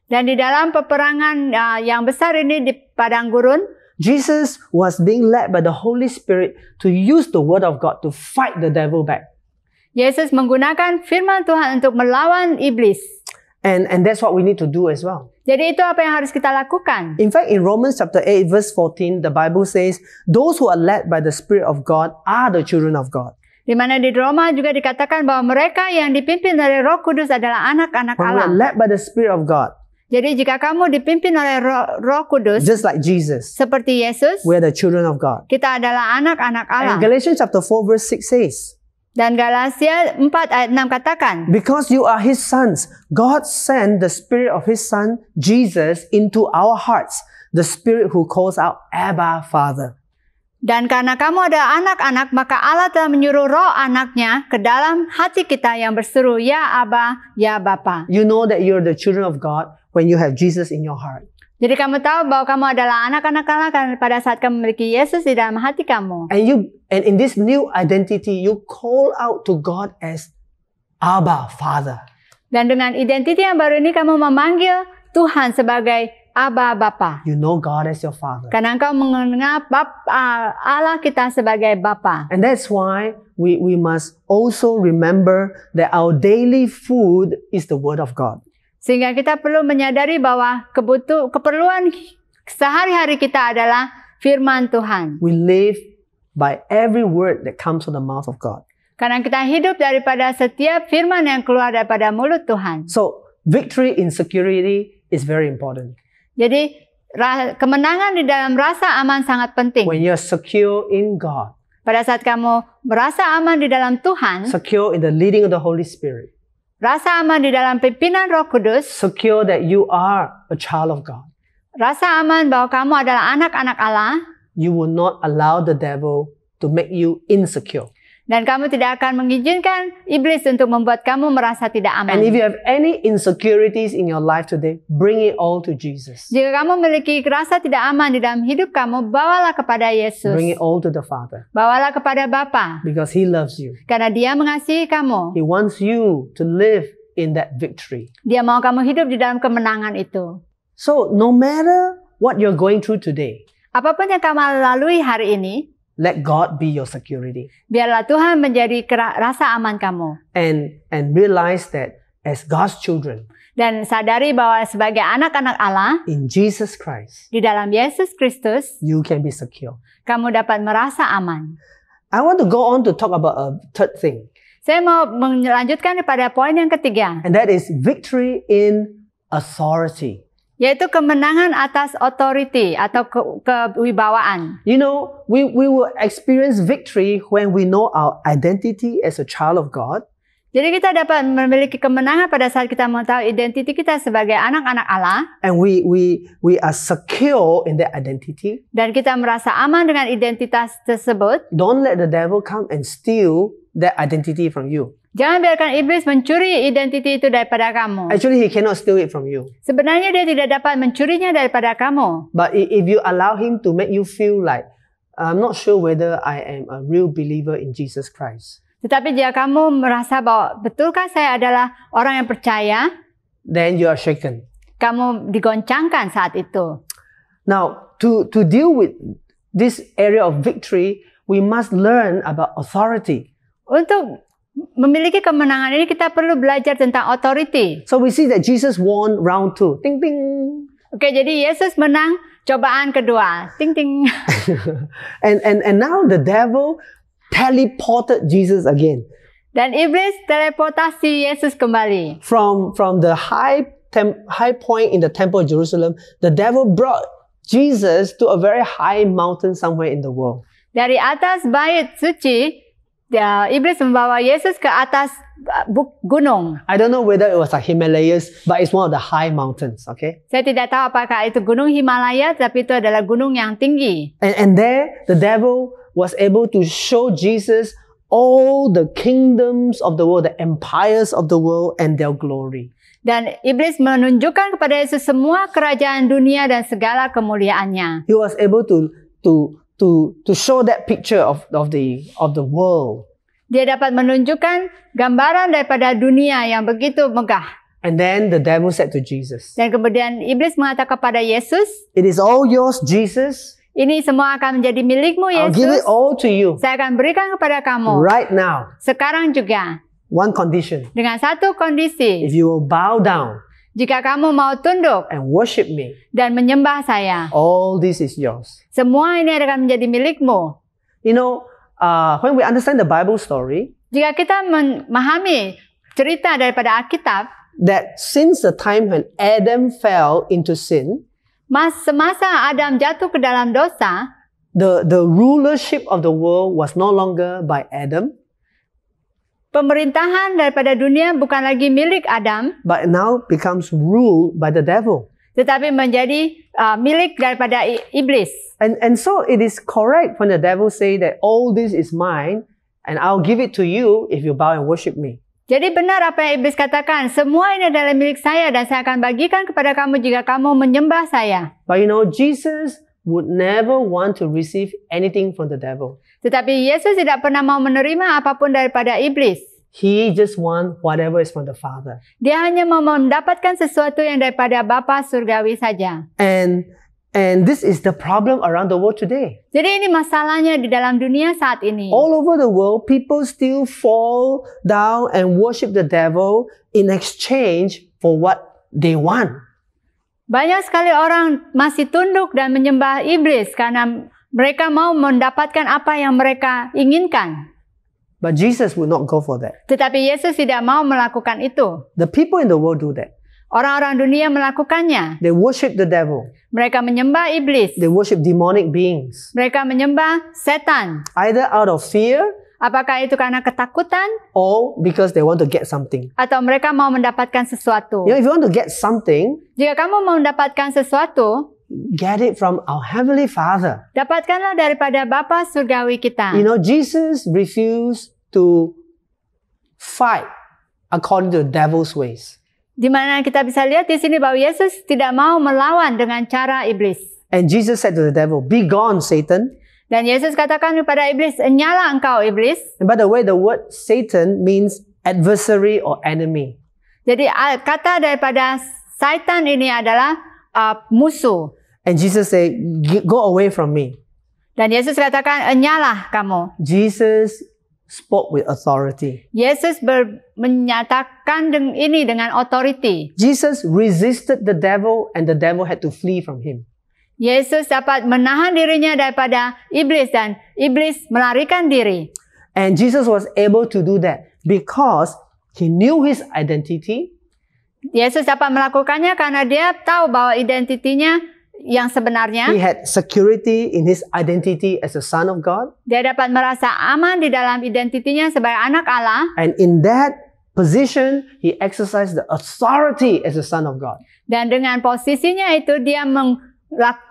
Dan di dalam peperangan yang besar ini di padang gurun, Jesus was being led by the Holy Spirit to use the Word of God to fight the devil back. Yesus menggunakan firman Tuhan untuk melawan iblis. And that's what we need to do as well. Jadi itu apa yang harus kita lakukan. In fact, in Romans chapter 8 verse 14, the Bible says, those who are led by the Spirit of God are the children of God. Di mana di Roma juga dikatakan bahwa mereka yang dipimpin oleh Roh Kudus adalah anak-anak When we are Allah. led by the Spirit of God, Jadi jika kamu dipimpin oleh Roh Kudus just like Jesus, seperti Yesus, we are the children of God. kita adalah anak-anak Allah. And Galatians chapter 4 verse 6 says, Dan Galatia 4 ayat 6 katakan, because you are His sons, God sent the Spirit of His Son, Jesus, into our hearts, the Spirit who calls out, Abba, Father. dan karena kamu adalah anak-anak, maka Allah telah menyuruh roh anaknya ke dalam hati kita yang berseru, Ya Aba, Ya Bapa. You know that you're the children of God when you have Jesus in your heart. Jadi kamu tahu bahwa kamu adalah anak-anak Allah karena pada saat kamu memiliki Yesus di dalam hati kamu. And in this new identity, you call out to God as Abba, Father. Dan dengan identiti yang baru ini kamu memanggil Tuhan sebagai Aba Bapa. You know God as your Father. Karena engkau mengenal Allah kita sebagai Bapa. And that's why we must also remember that our daily food is the Word of God. Sehingga kita perlu menyadari bahwa keperluan sehari-hari kita adalah firman Tuhan. We live by every word that comes from the mouth of God. Karena kita hidup daripada setiap firman yang keluar daripada mulut Tuhan. So, victory in security is very important. Jadi, kemenangan di dalam rasa aman sangat penting. When you're secure in God, Pada saat kamu merasa aman di dalam Tuhan, secure in the leading of the Holy Spirit, rasa aman di dalam pimpinan Roh Kudus, secure that you are a child of God, rasa aman bahwa kamu adalah anak-anak Allah, you will not allow the devil to make you insecure. dan kamu tidak akan mengizinkan iblis untuk membuat kamu merasa tidak And if aman. you have any insecurities in your life today, bring it all to Jesus. Jika kamu memiliki rasa tidak aman di dalam hidup kamu, bawalah kepada Yesus. Bring it all to the Father Bawalah kepada Bapa, because He loves you. karena Dia mengasihi kamu. He wants you to live in that victory. Dia mau kamu hidup di dalam kemenangan itu. So, no matter what you're going through today, Apapun yang kamu lalui hari ini, let God be your security. biarlah Tuhan menjadi rasa aman kamu. And realize that as God's children, Dan sadari bahwa sebagai anak-anak Allah, in Jesus Christ, di dalam Yesus Kristus, you can be secure. kamu dapat merasa aman. I want to go on to talk about a third thing, Saya mau melanjutkan pada poin yang ketiga, and that is victory in authority. yaitu kemenangan atas authority atau kewibawaan. You know, we will experience victory when we know our identity as a child of God. Jadi kita dapat memiliki kemenangan pada saat kita mengetahui identiti kita sebagai anak-anak Allah. And we are secure in that identity. Dan kita merasa aman dengan identitas tersebut. Don't let the devil come and steal that identity from you. Jangan biarkan iblis mencuri identiti itu daripada kamu. Actually, he cannot steal it from you. Sebenarnya dia tidak dapat mencurinya daripada kamu. But if you allow him to make you feel like, I'm not sure whether I am a real believer in Jesus Christ. Tetapi jika kamu merasa bahwa betulkah saya adalah orang yang percaya, then you are shaken. kamu digoncangkan saat itu. Now, to deal with this area of victory, we must learn about authority. Untuk memiliki kemenangan ini kita perlu belajar tentang authority. So we see that Jesus won round 2. Ting ting. Oke, jadi Yesus menang cobaan kedua. Ting ting. and now the devil teleported Jesus again. Dan iblis teleportasi Yesus kembali. From the high point in the temple of Jerusalem, the devil brought Jesus to a very high mountain somewhere in the world. Dari atas bait suci, iblis membawa Yesus ke atas gunung. I don't know whether it was like Himalayas, but it's one of the high mountains, okay? Saya tidak tahu apakah itu gunung Himalaya, tapi itu adalah gunung yang tinggi. And there, the devil was able to show Jesus all the kingdoms of the world, the empires of the world, and their glory. Dan iblis menunjukkan kepada Yesus semua kerajaan dunia dan segala kemuliaannya. He was able to show that picture of the world. Dia dapat menunjukkan gambaran daripada dunia yang begitu megah. And then the devil said to Jesus, Dan kemudian iblis mengatakan kepada Yesus, "It is all yours, Jesus. ini semua akan menjadi milikmu, I'll give it Yesus. all to you Saya akan berikan kepada kamu. right now. Sekarang juga. One condition: Dengan satu kondisi. if you will bow down Jika kamu mau tunduk and worship me, dan menyembah saya, all this is yours." semua ini akan menjadi milikmu. You know, when we understand the Bible story, Jika kita memahami cerita daripada Alkitab, that since the time when Adam fell into sin, semasa Adam jatuh ke dalam dosa, the rulership of the world was no longer by Adam, pemerintahan daripada dunia bukan lagi milik Adam, but now becomes ruled by the devil. tetapi menjadi milik daripada iblis. And so it is correct when the devil say that all this is mine and I'll give it to you if you bow and worship me. Jadi benar apa yang iblis katakan, semua ini adalah milik saya dan saya akan bagikan kepada kamu jika kamu menyembah saya. But you know, Jesus would never want to receive anything from the devil. Tetapi Yesus tidak pernah mau menerima apapun daripada iblis. He just want whatever is from the Father. Dia hanya mau mendapatkan sesuatu yang daripada Bapa surgawi saja. And this is the problem around the world today. Jadi ini masalahnya di dalam dunia saat ini. All over the world, people still fall down and worship the devil in exchange for what they want. Banyak sekali orang masih tunduk dan menyembah iblis karena mereka mau mendapatkan apa yang mereka inginkan. But Jesus would not go for that. Tetapi Yesus tidak mau melakukan itu. The people in the world do that. Orang-orang dunia melakukannya. They worship the devil. Mereka menyembah iblis. They worship demonic beings. Mereka menyembah setan. Either out of fear Apakah itu karena ketakutan or because they want to get something. atau mereka mau mendapatkan sesuatu? You know, if you want to get something, Jika kamu mau mendapatkan sesuatu, get it from our Heavenly Father. dapatkanlah daripada Bapa surgawi kita. You know, Jesus refused to fight according to the devil's ways. Di mana kita bisa lihat di sini bahwa Yesus tidak mau melawan dengan cara iblis. And Jesus said to the devil, "Be gone, Satan." Dan Yesus katakan kepada iblis, "Nyala engkau iblis." And by the way, the word Satan means adversary or enemy. Jadi kata daripada Satan ini adalah musuh. And Jesus said, "Go away from me." Dan Yesus katakan, "Nyalah kamu." Jesus spoke with authority. Yesus menyatakan ini dengan authority. Jesus resisted the devil and the devil had to flee from him. Yesus dapat menahan dirinya daripada iblis dan iblis melarikan diri. And Jesus was able to do that because he knew his identity. Yesus dapat melakukannya karena dia tahu bahwa identitinya yang sebenarnya. He had security in his identity as a son of God. Dia dapat merasa aman di dalam identitinya sebagai anak Allah. And in that position, he exercised the authority as the Son of God. Dan dengan posisinya itu dia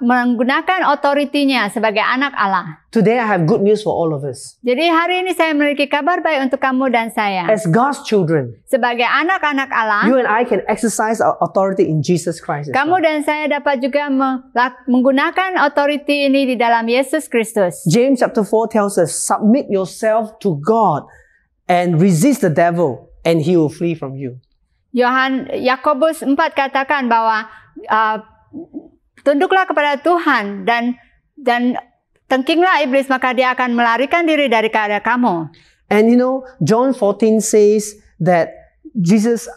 menggunakan otoritinya sebagai anak Allah. Today I have good news for all of us. Jadi hari ini saya memiliki kabar baik untuk kamu dan saya. As God's children, Sebagai anak-anak Allah, you and I can exercise our authority in Jesus Christ as kamu well. dan saya dapat juga menggunakan otoriti ini di dalam Yesus Kristus. James chapter 4 tells us, submit yourself to God and resist the devil and he will flee from you. Yakobus 4 katakan bahwa tunduklah kepada Tuhan dan tengkinglah iblis, maka dia akan melarikan diri dari kamu. And you know, John 14 says that Jesus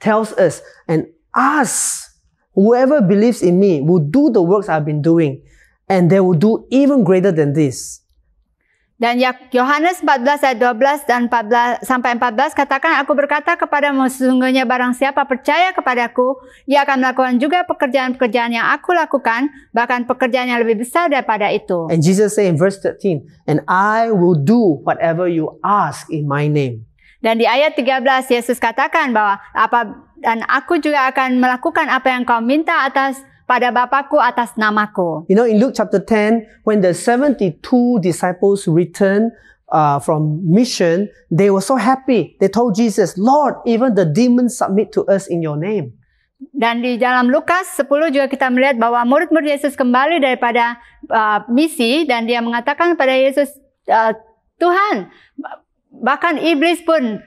tells us, and us, whoever believes in me will do the works I've been doing, and they will do even greater than this. Dan Yohanes 14 ayat 12 dan 14 sampai 14 katakan, aku berkata kepadamu, sesungguhnya barang siapa percaya kepadaku, ia akan melakukan juga pekerjaan-pekerjaan yang aku lakukan, bahkan pekerjaan yang lebih besar daripada itu. And Jesus said in verse 13, and I will do whatever you ask in my name. Dan di ayat 13 Yesus katakan bahwa dan aku juga akan melakukan apa yang kau minta pada Bapakku atas namaku. You know, in Luke chapter 10, when the 72 disciples returned from mission, they were so happy. They told Jesus, Lord, even the demons submit to us in your name. Dan di dalam Lukas 10 juga kita melihat bahwa murid-murid Yesus kembali daripada misi dan dia mengatakan kepada Yesus, Tuhan, bahkan iblis pun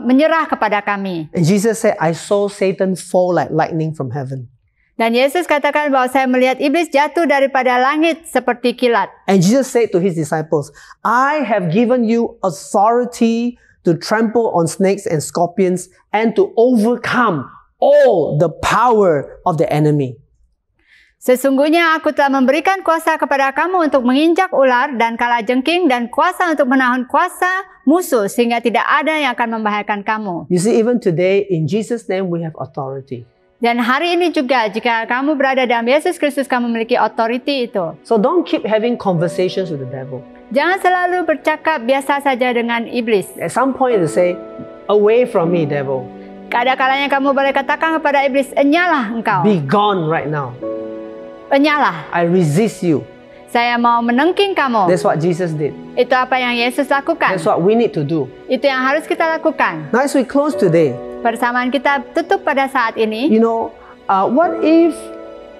menyerah kepada kami. And Jesus said, I saw Satan fall like lightning from heaven. Dan Yesus katakan bahwa saya melihat iblis jatuh daripada langit seperti kilat. And Jesus said to his disciples, I have given you authority to trample on snakes and scorpions and to overcome all the power of the enemy. Sesungguhnya aku telah memberikan kuasa kepada kamu untuk menginjak ular dan kalajengking dan kuasa untuk menahan kuasa musuh sehingga tidak ada yang akan membahayakan kamu. You see, even today, in Jesus' name, we have authority. Dan hari ini juga jika kamu berada dalam Yesus Kristus, kamu memiliki otoriti itu. So don't keep having conversations with the devil. Jangan selalu bercakap biasa saja dengan iblis. At some point, they say, away from me, devil. Kadang-kadang kamu boleh katakan kepada iblis, enyalah engkau. Be gone right now. Enyalah. I resist you. Saya mau menengking kamu. That's what Jesus did. Itu apa yang Yesus lakukan. That's what we need to do. Itu yang harus kita lakukan. Now as we close today, Persamaan kita tutup pada saat ini. you know, what if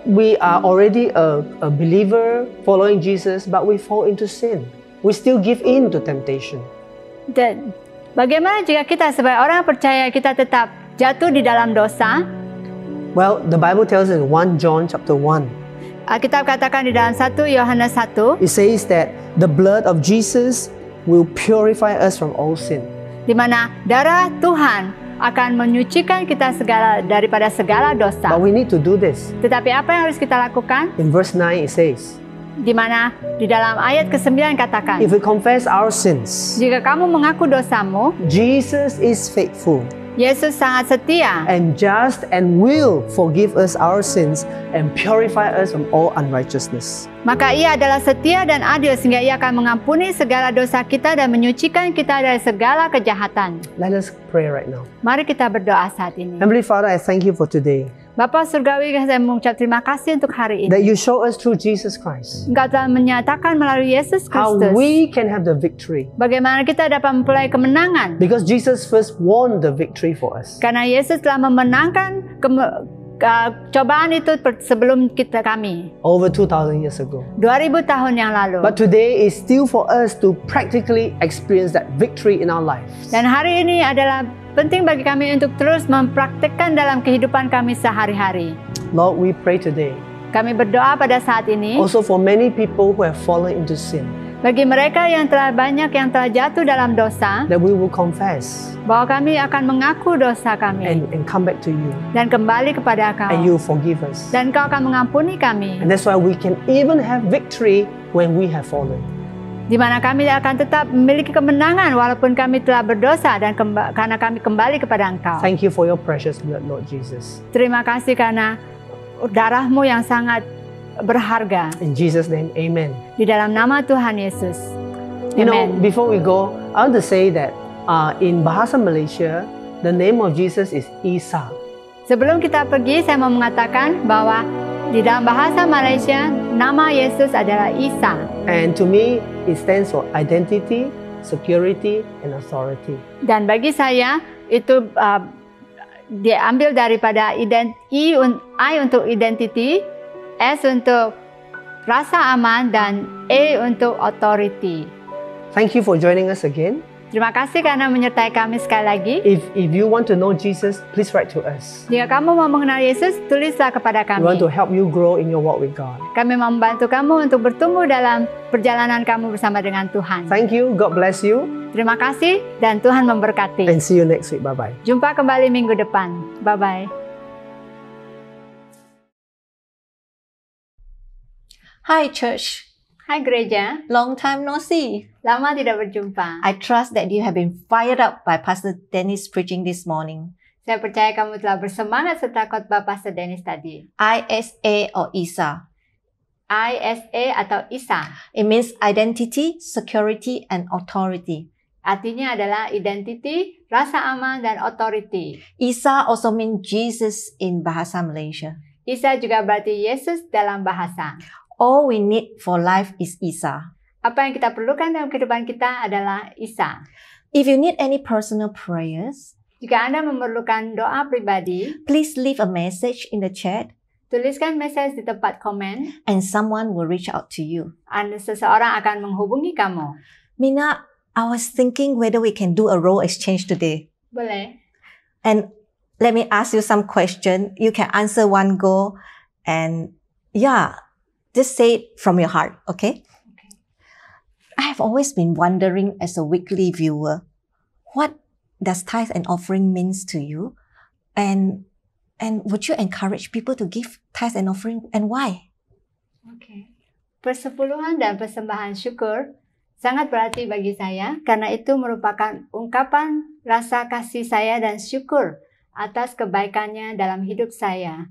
we are already a believer following Jesus, but we fall into sin? We still give in to temptation. Dan bagaimana jika kita sebagai orang percaya kita tetap jatuh di dalam dosa? Well, the Bible tells us in 1 John chapter 1, Alkitab katakan di dalam 1 Yohanes 1, it says that the blood of Jesus will purify us from all sin. di mana darah Tuhan akan menyucikan kita daripada segala dosa. But we need to do this. Tetapi apa yang harus kita lakukan? In verse 9 it says, Di mana di dalam ayat ke-9 katakan, if we confess our sins, jika kamu mengaku dosamu, Jesus is faithful Yesus sangat setia and just and will forgive us our sins and purify us from all unrighteousness. maka ia adalah setia dan adil sehingga ia akan mengampuni segala dosa kita dan menyucikan kita dari segala kejahatan. Let us pray right now. Mari kita berdoa saat ini. Heavenly Father, I thank you for today, Bapa Surgawi, saya mengucap terima kasih untuk hari that ini. you show us through Jesus Christ Engkau telah menyatakan melalui Yesus how Kristus we can have the victory, bagaimana kita dapat memperoleh kemenangan. because Jesus first won the victory for us. Karena Yesus telah memenangkan cobaan itu sebelum kami. Over 2,000 years ago. 2000 tahun yang lalu. But today is still for us to practically experience that victory in our lives. Dan hari ini adalah penting bagi kami untuk terus mempraktikkan dalam kehidupan kami sehari-hari. Lord, we pray today Kami berdoa pada saat ini also for many people who have fallen into sin, bagi mereka yang telah jatuh dalam dosa, that we will confess bahwa kami akan mengaku dosa kami and come back to you, dan kembali kepada and you Kau. forgive us. Dan Kau akan mengampuni kami, And that's why we can even have victory when we have fallen. di mana kami akan tetap memiliki kemenangan walaupun kami telah berdosa dan karena kami kembali kepada Engkau. Thank you for your precious blood, Lord Jesus. Terima kasih karena darah-Mu yang sangat berharga. In Jesus' name, amen. Di dalam nama Tuhan Yesus. You know, Amen. before we go, I want to say that In Bahasa Malaysia, the name of Jesus is Isa. Sebelum kita pergi, saya mau mengatakan bahwa di dalam bahasa Malaysia, nama Yesus adalah Isa. And to me, it stands for identity, security, and authority. Dan bagi saya, itu diambil daripada I untuk identity, S untuk rasa aman, dan A untuk authority. Thank you for joining us again. Terima kasih karena menyertai kami sekali lagi. If you want to know Jesus, please write to us. Jika kamu mau mengenal Yesus, tulislah kepada We want kami. to help you grow in your walk with God. Kami membantu kamu untuk bertumbuh dalam perjalanan kamu bersama dengan Tuhan. Thank you. God bless you. Terima kasih dan Tuhan memberkati. And see you next week. Bye-bye. Jumpa kembali minggu depan. Bye-bye. Hi, church. Hai gereja, Long time no see. lama tidak berjumpa. I trust that you have been fired up by Pastor Dennis preaching this morning. Saya percaya kamu telah bersemangat setelah khotbah Pastor Dennis tadi. ISA or ISA. ISA atau ISA. It means identity, security, and authority. Artinya adalah identity, rasa aman, dan authority. ISA also means Jesus in Bahasa Malaysia. ISA juga berarti Yesus dalam bahasa. All we need for life is ISA. Apa yang kita perlukan dalam kehidupan kita adalah ISA. If you need any personal prayers, Jika Anda memerlukan doa pribadi, please leave a message in the chat tuliskan message di tempat komen. and someone will reach out to you. Seseorang akan menghubungi kamu. Mina, I was thinking whether we can do a role exchange today. Boleh? And let me ask you some question. You can answer one go and just say it from your heart, okay? I have always been wondering as a weekly viewer, what does tithe and offering means to you? And would you encourage people to give tithe and offering and why? Oke. Persepuluhan dan persembahan syukur sangat berarti bagi saya karena itu merupakan ungkapan rasa kasih saya dan syukur atas kebaikannya dalam hidup saya.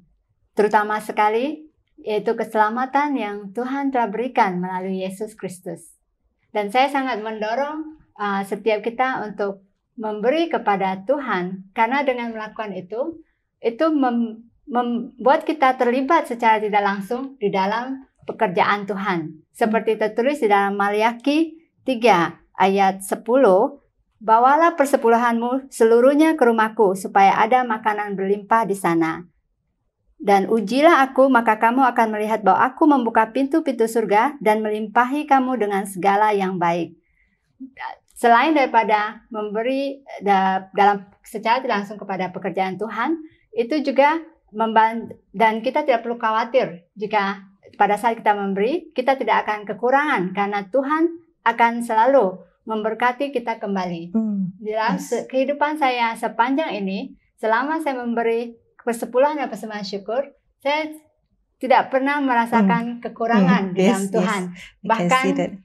Terutama sekali yaitu keselamatan yang Tuhan telah berikan melalui Yesus Kristus. Dan saya sangat mendorong setiap kita untuk memberi kepada Tuhan karena dengan melakukan itu membuat kita terlibat secara tidak langsung di dalam pekerjaan Tuhan. Seperti tertulis di dalam Maliaki 3 ayat 10, bawalah persepuluhanmu seluruhnya ke rumahku supaya ada makanan berlimpah di sana. Dan ujilah aku, maka kamu akan melihat bahwa aku membuka pintu-pintu surga dan melimpahi kamu dengan segala yang baik. Selain daripada memberi dalam secara tidak langsung kepada pekerjaan Tuhan, itu juga dan kita tidak perlu khawatir jika pada saat kita memberi, kita tidak akan kekurangan karena Tuhan akan selalu memberkati kita kembali. Dalam kehidupan saya sepanjang ini, selama saya memberi persepuluhan dan persembahan syukur, saya tidak pernah merasakan kekurangan di dalam Tuhan. Bahkan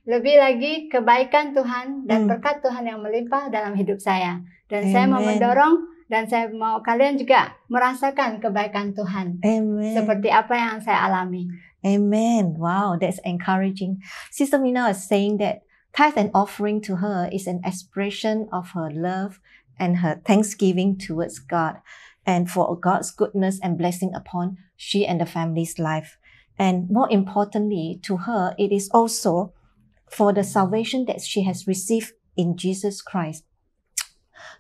lebih lagi kebaikan Tuhan dan berkat Tuhan yang melimpah dalam hidup saya. Dan saya mau mendorong dan saya mau kalian juga merasakan kebaikan Tuhan. Amen. Seperti apa yang saya alami. Amen. Wow, that's encouraging. Sister Mina is saying that tithe and offering to her is an expression of her love and her thanksgiving towards God, and for God's goodness and blessing upon she and the family's life. And more importantly, to her, it is also for the salvation that she has received in Jesus Christ.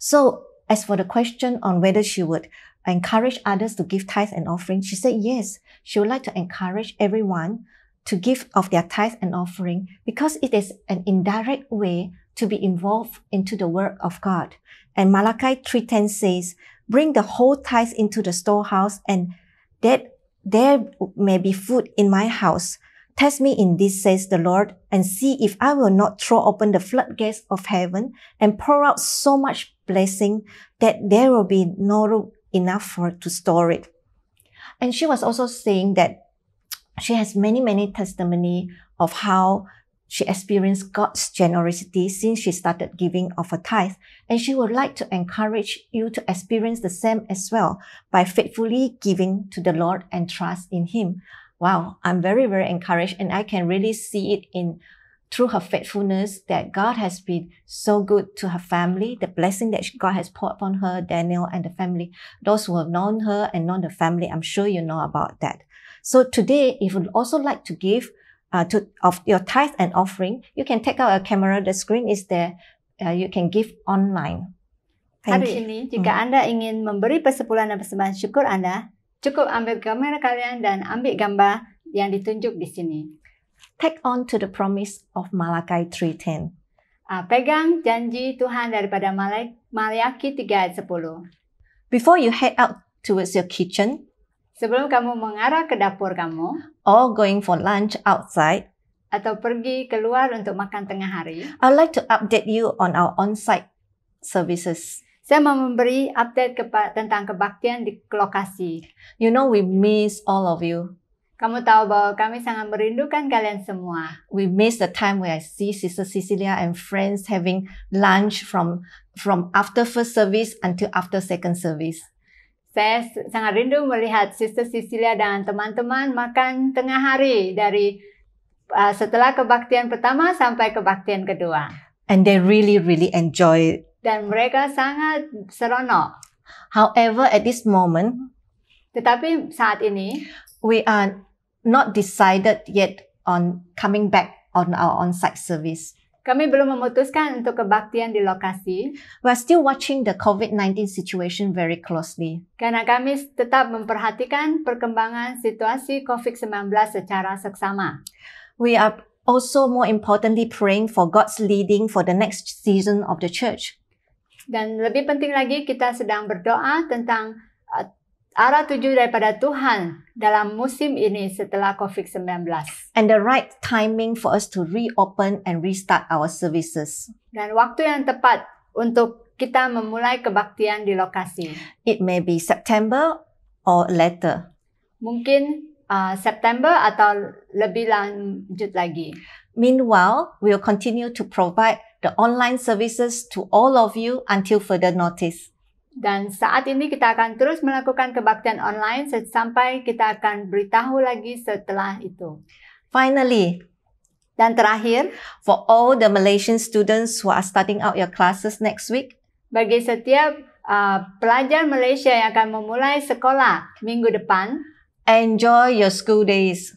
So, as for the question on whether she would encourage others to give tithe and offering, she said yes, she would like to encourage everyone to give of their tithe and offering because it is an indirect way to be involved into the work of God. And Malachi 3:10 says, bring the whole tithe into the storehouse, and that there may be food in my house. Test me in this, says the Lord, and see if I will not throw open the floodgates of heaven and pour out so much blessing that there will be no room enough to store it. And she was also saying that she has many testimony of how she experienced God's generosity since she started giving of a tithe. And she would like to encourage you to experience the same as well by faithfully giving to the Lord and trust in Him. Wow, I'm very encouraged, and I can really see it in through her faithfulness, that God has been so good to her family, the blessing that God has poured upon her, Daniel and the family. Those who have known her and known the family, I'm sure you know about that. So today, if you would also like to give of your tithe and offering, you can take out a camera. The screen is there. You can give online. Thank Hari you. ini, jika Anda ingin memberi persepuluhan dan persembahan syukur Anda, cukup ambil kamera kalian dan ambil gambar yang ditunjuk di sini. Take on to the promise of Malachi 3:10. Pegang janji Tuhan daripada Maliaki 3 ayat 10. Before you head out towards your kitchen Sebelum kamu mengarah ke dapur kamu, or going for lunch outside, atau pergi keluar untuk makan tengah hari, I'd like to update you on our on-site services. saya mau memberi update tentang kebaktian di lokasi. You know, we miss all of you. Kamu tahu bahwa kami sangat merindukan kalian semua. We miss the time where I see Sister Cecilia and friends having lunch from after first service until after second service. Saya sangat rindu melihat Sister Cecilia dan teman-teman makan tengah hari dari setelah kebaktian pertama sampai kebaktian kedua. And they really, really enjoy it. Dan mereka sangat seronok. However, at this moment, Tetapi saat ini, we are not decided yet on coming back on our on-site service. kami belum memutuskan untuk kebaktian di lokasi We are still watching the COVID-19 situation very closely. karena kami tetap memperhatikan perkembangan situasi COVID-19 secara seksama. We are also more importantly praying for God's leading for the next season of the church. Dan lebih penting lagi, kita sedang berdoa tentang arah tuju daripada Tuhan dalam musim ini setelah COVID-19. And the right timing for us to reopen and restart our services. Dan waktu yang tepat untuk kita memulai kebaktian di lokasi. It may be September or later. Mungkin September atau lebih lanjut lagi. Meanwhile, we will continue to provide the online services to all of you until further notice. Dan saat ini kita akan terus melakukan kebaktian online sampai kita akan beritahu lagi setelah itu. Finally, Dan terakhir, for all the Malaysian students who are starting out your classes next week, bagi setiap pelajar Malaysia yang akan memulai sekolah minggu depan, enjoy your school days,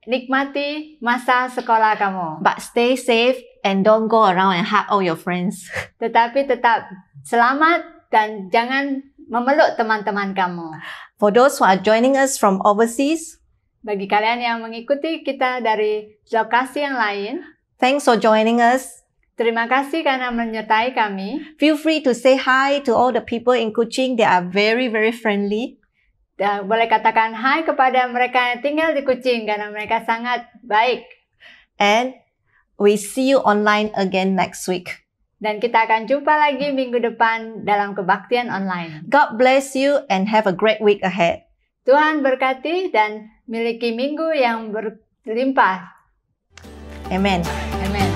nikmati masa sekolah kamu. but stay safe and don't go around and hug all your friends. Tetapi tetap selamat dan jangan memeluk teman-teman kamu. For those who are joining us from overseas, Bagi kalian yang mengikuti kita dari lokasi yang lain, thanks for joining us. terima kasih karena menyertai kami. Feel free to say hi to all the people in Kuching. They are very, very friendly. Dan boleh katakan hai kepada mereka yang tinggal di Kuching karena mereka sangat baik. And we see you online again next week. Dan kita akan jumpa lagi minggu depan dalam kebaktian online. God bless you and have a great week ahead. Tuhan berkati dan miliki minggu yang berlimpah. Amen. Amin.